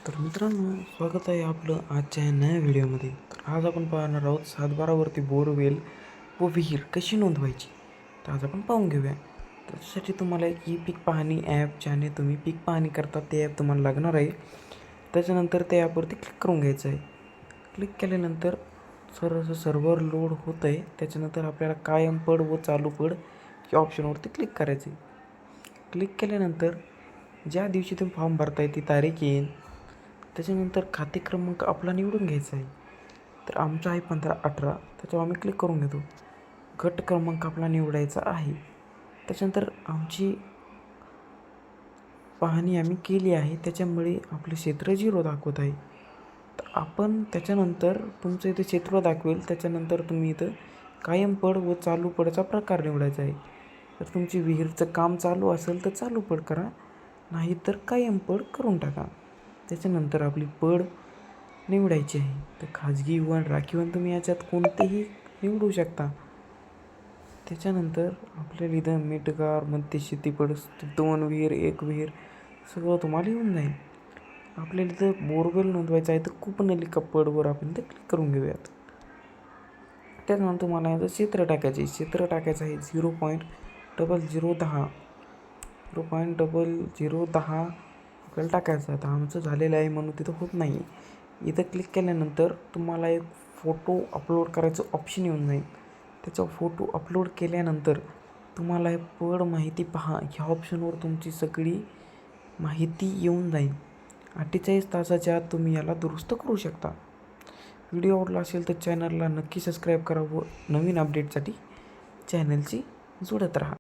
तर मित्रांनो, स्वागत आहे आपलं आजच्या या नव्या व्हिडिओमध्ये. तर आज आपण पाहणार आहोत 7/12वरती बोरवेल व विहीर कशी नोंदवायची. तर आज आपण पाहून घेऊया. तर त्यासाठी तुम्हाला एक ई पीक पाहणी ॲप ज्याने तुम्ही पीक पाहणी करता ते ॲप तुम्हाला लागणार आहे. त्याच्यानंतर त्या ॲपवरती क्लिक करून घ्यायचं आहे. क्लिक केल्यानंतर सर्व्हर लोड होतं आहे. त्याच्यानंतर आपल्याला कायम पड व चालू पड या ऑप्शनवरती क्लिक करायचं आहे. क्लिक केल्यानंतर ज्या दिवशी तुम्ही फॉर्म भरताय ती तारीख येईल. त्याच्यानंतर खाते क्रमांक आपला निवडून घ्यायचा आहे. तर आमचा आहे 1518, त्याच्यावर आम्ही क्लिक करून घेतो. गट क्रमांक आपला निवडायचा आहे. त्याच्यानंतर आमची पाहणी आम्ही केली आहे, त्याच्यामुळे आपलं क्षेत्र 0 दाखवत आहे. तर आपण त्याच्यानंतर तुमचं इथं क्षेत्र दाखवेल, त्याच्यानंतर तुम्ही इथं कायम पड व चालू पडचा प्रकार निवडायचा आहे. जर तुमची विहीरचं काम चालू असेल तर चालू पड करा, नाही तर कायम पड करून टाका. त्याच्यानंतर आपली पड निवडायची आहे. तर खाजगी वन राखीव वन तुम्ही याच्यात कोणतेही निवडू शकता. त्याच्यानंतर आपल्याला इथं मिटगार मध्य शेतीपड 2 विहीर 1 विहीर सगळं तुम्हाला येऊन जाईल. आपल्याला इथं बोरवेल नोंदवायचं आहे तर कूपनलिका पडवर आपण इथं क्लिक करून घेऊयात. त्यानंतर तुम्हाला इथं क्षेत्र टाकायचे. क्षेत्र टाकायचं आहे 0.0010 आपल्याला टाकायचं. आता आमचं झालेलं आहे म्हणून तिथं होत नाही. इथं क्लिक केल्यानंतर तुम्हाला एक फोटो अपलोड करायचं ऑप्शन येऊन जाईल. त्याचा फोटो अपलोड केल्यानंतर तुम्हाला हे पड माहिती पहा ह्या ऑप्शनवर तुमची सगळी माहिती येऊन जाईल. 48 तासाच्या आत तुम्ही याला दुरुस्त करू शकता. व्हिडिओ आवडला असेल तर चॅनलला नक्की सबस्क्राईब करा व नवीन अपडेटसाठी चॅनलशी जोडत राहा.